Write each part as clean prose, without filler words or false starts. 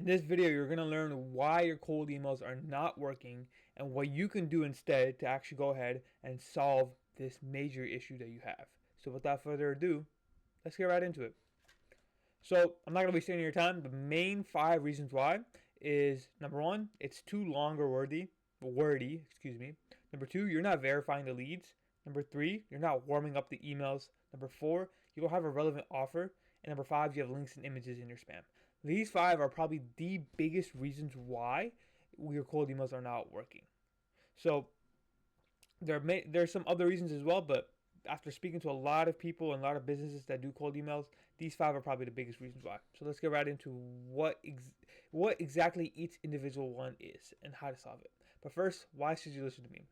In this video, you're going to learn why your cold emails are not working and what you can do instead to actually go ahead and solve this major issue that you have. So without further ado, let's get right into it. So I'm not going to waste any of your time. The main 5 reasons why is, number 1, it's too long or wordy. Number 2, you're not verifying the leads. Number 3, you're not warming up the emails. Number 4, you don't have a relevant offer. And number 5, you have links and images in your spam. These 5 are probably the biggest reasons why your cold emails are not working. So there's some other reasons as well, but after speaking to a lot of people and a lot of businesses that do cold emails, these 5 are probably the biggest reasons why. So let's get right into what exactly each individual one is and how to solve it. But first, why should you listen to me?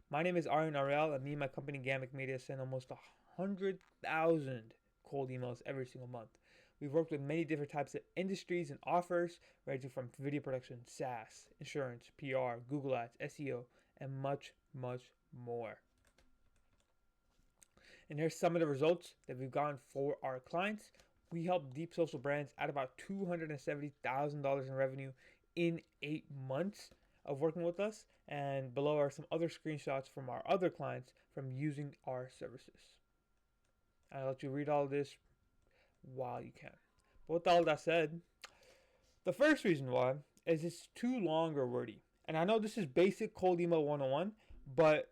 My name is Aryan Ariel, and me and my company Gamic Media send almost 100,000 cold emails every single month. We've worked with many different types of industries and offers, ranging from video production, SaaS, insurance, PR, Google Ads, SEO, and much, much more. And here's some of the results that we've gotten for our clients. We help deep social brands add about $270,000 in revenue in 8 months of working with us. And below are some other screenshots from our other clients from using our services. I'll let you read all this while you can. But with all that said, the first reason why is it's too long or wordy. And I know this is basic cold email 101, but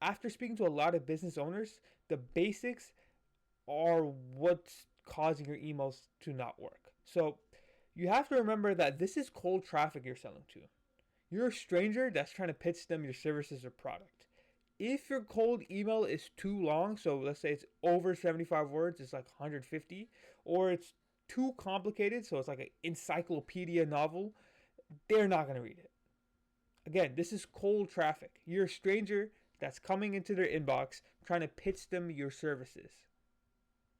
after speaking to a lot of business owners, the basics are what's causing your emails to not work. So you have to remember that this is cold traffic you're selling to. You're a stranger that's trying to pitch them your services or product. If your cold email is too long, so let's say it's over 75 words, it's like 150, or it's too complicated, so it's like an encyclopedia novel, they're not going to read it. Again, this is cold traffic. You're a stranger that's coming into their inbox trying to pitch them your services.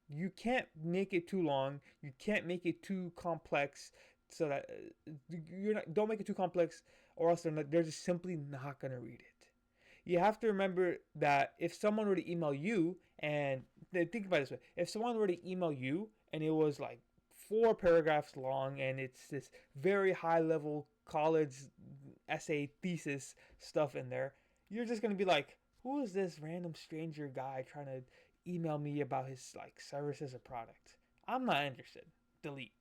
You can't make it too long. You can't make it too complex, so that don't make it too complex, or else they're just simply not going to read it. You have to remember that if someone were to email you, and think about it this way, if someone were to email you and it was like 4 paragraphs long and it's this very high level college essay thesis stuff in there, you're just going to be like, who is this random stranger guy trying to email me about his like services or product? I'm not interested. Delete.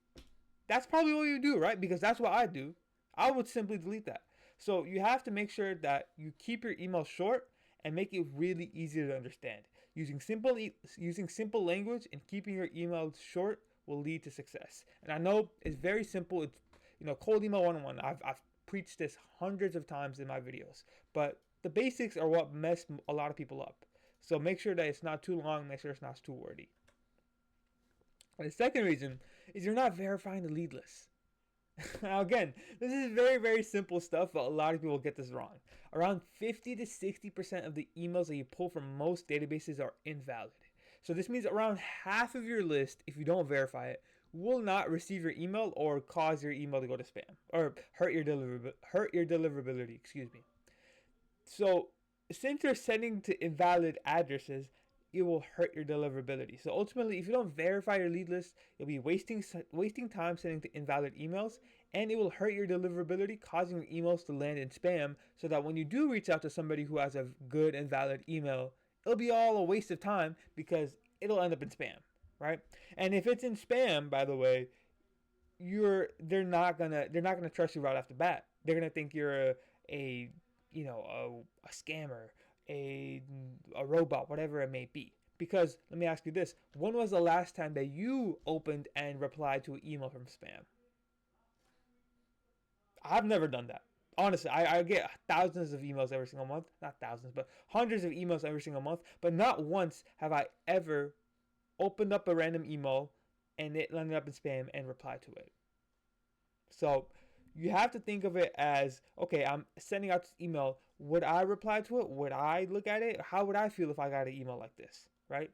That's probably what you do, right? Because that's what I do. I would simply delete that. So you have to make sure that you keep your email short and make it really easy to understand. Using simple language and keeping your emails short will lead to success. And I know it's very simple. It's cold email 101. I've preached this hundreds of times in my videos, but the basics are what mess a lot of people up. So make sure that it's not too long. Make sure it's not too wordy. And the second reason is you're not verifying the lead list. Now again, this is very, very simple stuff, but a lot of people get this wrong. Around 50 to 60% of the emails that you pull from most databases are invalid. So this means around half of your list, if you don't verify it, will not receive your email or cause your email to go to spam or hurt your deliverability. So since you're sending to invalid addresses, it will hurt your deliverability. So ultimately, if you don't verify your lead list, you'll be wasting time sending to invalid emails, and it will hurt your deliverability, causing your emails to land in spam, so that when you do reach out to somebody who has a good and valid email, it'll be all a waste of time because it'll end up in spam, right? And if it's in spam, by the way, they're not gonna trust you right off the bat. They're gonna think you're a scammer, a robot, whatever it may be. Because let me ask you this: when was the last time that you opened and replied to an email from spam? I've never done that. Honestly, I get thousands of emails every single month. Not thousands, but hundreds of emails every single month. But not once have I ever opened up a random email and it landed up in spam and replied to it. So you have to think of it as, okay, I'm sending out this email. Would I reply to it? Would I look at it? How would I feel if I got an email like this, right?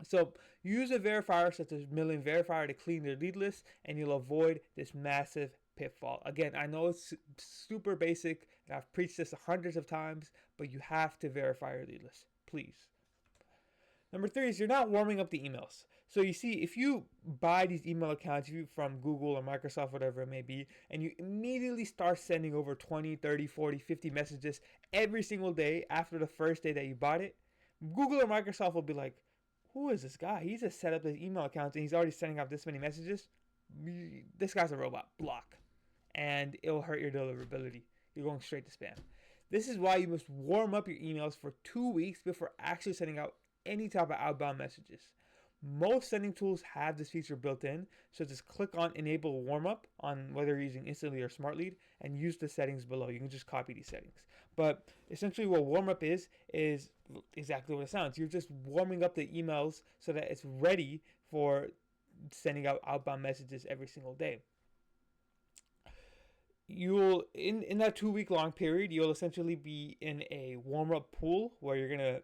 So use a verifier such as Million Verifier to clean your lead list, and you'll avoid this massive pitfall. Again, I know it's super basic, and I've preached this hundreds of times, but you have to verify your lead list, please. Number 3 is you're not warming up the emails. So you see, if you buy these email accounts from Google or Microsoft, whatever it may be, and you immediately start sending over 20, 30, 40, 50 messages every single day after the first day that you bought it, Google or Microsoft will be like, who is this guy? He just set up his email accounts and he's already sending out this many messages. This guy's a robot. Block. And it'll hurt your deliverability. You're going straight to spam. This is why you must warm up your emails for 2 weeks before actually sending out any type of outbound messages. Most sending tools have this feature built in, so just click on enable warm-up on whether you're using Instantly or Smart Lead and use the settings below. You can just copy these settings. But essentially what warm-up is exactly what it sounds. You're just warming up the emails so that it's ready for sending out outbound messages every single day. You'll in that 2 week long period, you'll essentially be in a warm-up pool where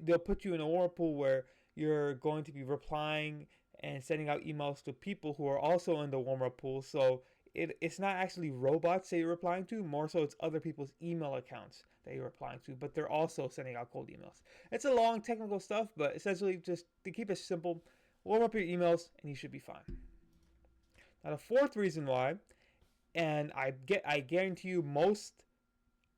they'll put you in a warm-up pool where you're going to be replying and sending out emails to people who are also in the warm-up pool. So it's not actually robots that you're replying to, more so it's other people's email accounts that you're replying to, but they're also sending out cold emails. It's a long technical stuff, but essentially just to keep it simple, warm up your emails and you should be fine. Now the fourth reason why, and I guarantee you most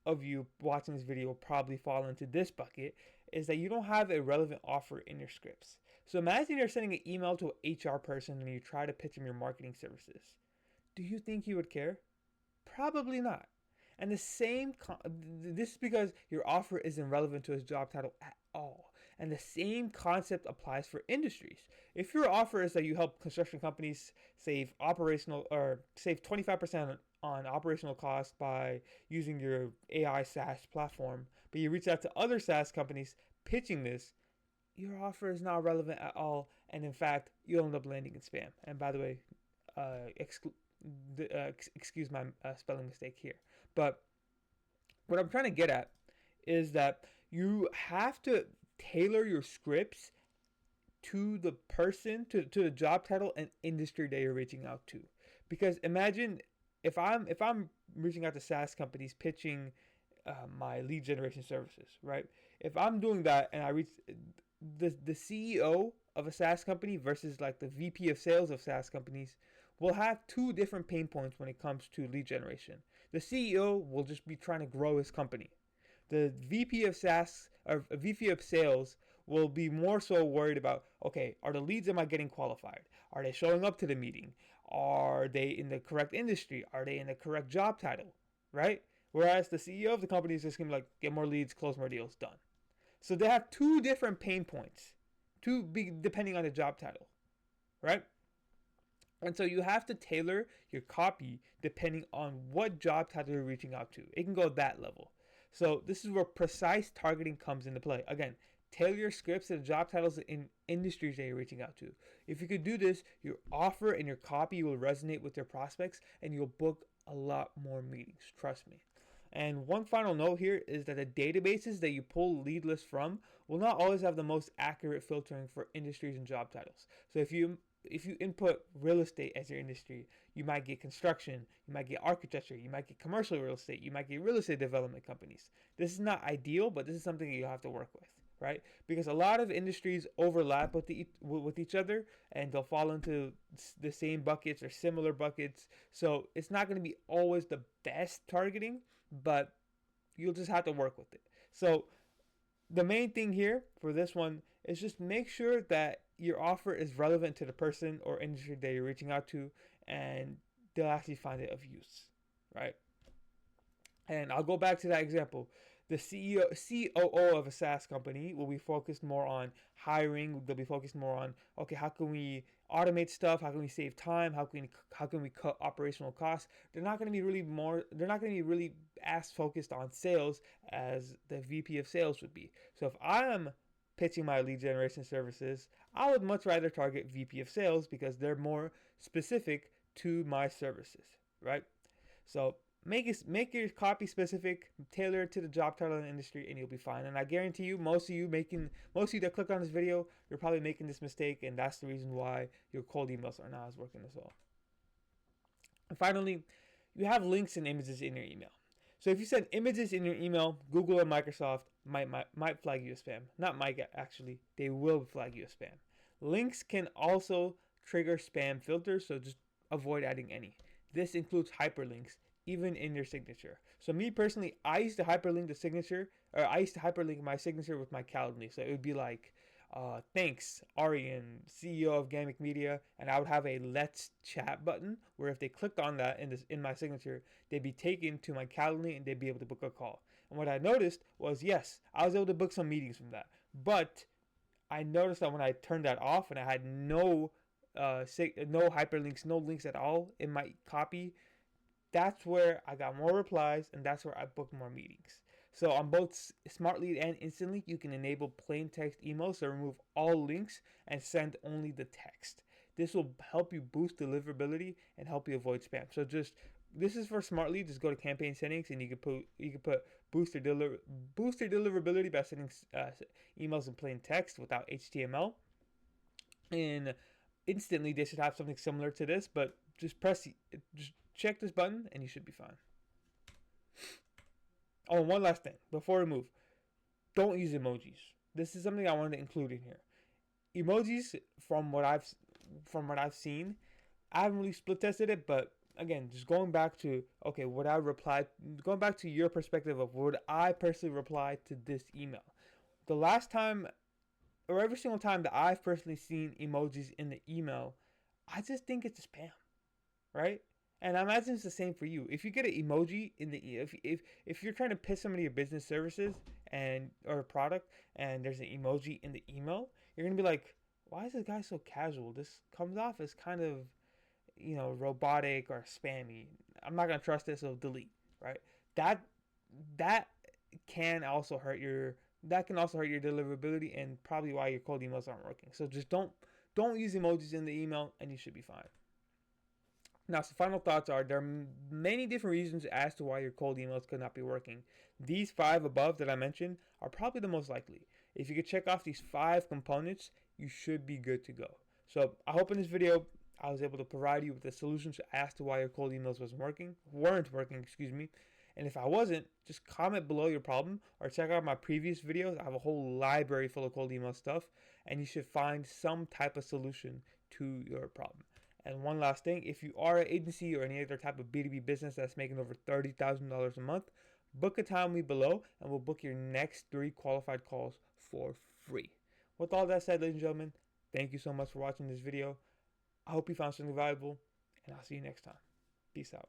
of you watching this video will probably fall into this bucket, is that you don't have a relevant offer in your scripts. So imagine you're sending an email to an HR person and you try to pitch him your marketing services. Do you think he would care? Probably not. And this is because your offer isn't relevant to his job title at all. And the same concept applies for industries. If your offer is that you help construction companies save 25% on operational costs by using your AI SaaS platform, but you reach out to other SaaS companies pitching this, your offer is not relevant at all, and in fact, you'll end up landing in spam. And by the way, excuse my spelling mistake here. But what I'm trying to get at is that you have to tailor your scripts to the person, to the job title and industry that you're reaching out to. Because imagine if I'm reaching out to SaaS companies pitching my lead generation services, right? If I'm doing that and I reach the CEO of a SaaS company versus like the VP of sales of SaaS companies will have two different pain points when it comes to lead generation. The CEO will just be trying to grow his company. The VP of SaaS or VP of sales will be more so worried about, okay, are the leads am I getting qualified? Are they showing up to the meeting? Are they in the correct industry? Are they in the correct job title? Right? Whereas the CEO of the company is just going to be like, get more leads, close more deals, done. So they have two different pain points, depending on the job title, right? And so you have to tailor your copy depending on what job title you're reaching out to. It can go that level. So this is where precise targeting comes into play. Again, tailor your scripts to the job titles in industries that you're reaching out to. If you could do this, your offer and your copy will resonate with your prospects and you'll book a lot more meetings. Trust me. And one final note here is that the databases that you pull lead lists from will not always have the most accurate filtering for industries and job titles. So if you input real estate as your industry, you might get construction, you might get architecture, you might get commercial real estate, you might get real estate development companies. This is not ideal, but this is something that you have to work with, right? Because a lot of industries overlap with each other and they'll fall into the same buckets or similar buckets. So it's not going to be always the best targeting, but you'll just have to work with it. So the main thing here for this one is just make sure that your offer is relevant to the person or industry that you're reaching out to and they'll actually find it of use, right? And I'll go back to that example. The COO of a SaaS company will be focused more on hiring. They'll be focused more on, okay, how can we automate stuff? How can we save time? How can we cut operational costs? They're not going to be really as focused on sales as the VP of sales would be. So if I am pitching my lead generation services, I would much rather target VP of sales because they're more specific to my services, right? So make your copy specific, tailor it to the job title and industry, and you'll be fine. And I guarantee you, most of you that click on this video, you're probably making this mistake, and that's the reason why your cold emails are not as working as well. And finally, you have links and images in your email. So if you send images in your email, Google or Microsoft might flag you as spam. Not might, actually. They will flag you as spam. Links can also trigger spam filters, so just avoid adding any. This includes hyperlinks, even in your signature. So me personally, I used to hyperlink the signature, or I used to hyperlink my signature with my Calendly. So it would be like, thanks, Arian, CEO of Gamic Media, and I would have a Let's Chat button where if they clicked on that in my signature, they'd be taken to my Calendly and they'd be able to book a call. And what I noticed was, yes, I was able to book some meetings from that, but I noticed that when I turned that off and I had no hyperlinks, no links at all in my copy, that's where I got more replies and that's where I booked more meetings. So on both Smart Lead and Instant Link, you can enable plain text emails to remove all links and send only the text. This will help you boost deliverability and help you avoid spam. So just this is for Smart Lead. Just go to campaign settings and you can put boost your deliverability by sending emails in plain text without HTML. And instantly they should have something similar to this, but just check this button and you should be fine. Oh, and one last thing before we move, don't use emojis. This is something I wanted to include in here. Emojis, from what I've seen, I haven't really split tested it, but again, just going back to okay, going back to your perspective of would I personally reply to this email? The last time, or every single time that I've personally seen emojis in the email, I just think it's a spam, right? And I imagine it's the same for you. If you get an emoji in the if you're trying to pitch somebody your business services and or a product and there's an emoji in the email, you're gonna be like, why is this guy so casual? This comes off as kind of robotic or spammy. I'm not gonna trust this, so delete. Right? That that can also hurt your deliverability and probably why your cold emails aren't working. So just don't use emojis in the email and you should be fine. Now, some final thoughts are there are many different reasons as to why your cold emails could not be working. These five above that I mentioned are probably the most likely. If you could check off these five components, you should be good to go. So I hope in this video I was able to provide you with the solutions as to why your cold emails weren't working, excuse me. And if I wasn't, just comment below your problem or check out my previous videos. I have a whole library full of cold email stuff, and you should find some type of solution to your problem. And one last thing, if you are an agency or any other type of B2B business that's making over $30,000 a month, book a time with me below and we'll book your next 3 qualified calls for free. With all that said, ladies and gentlemen, thank you so much for watching this video. I hope you found something valuable, and I'll see you next time. Peace out.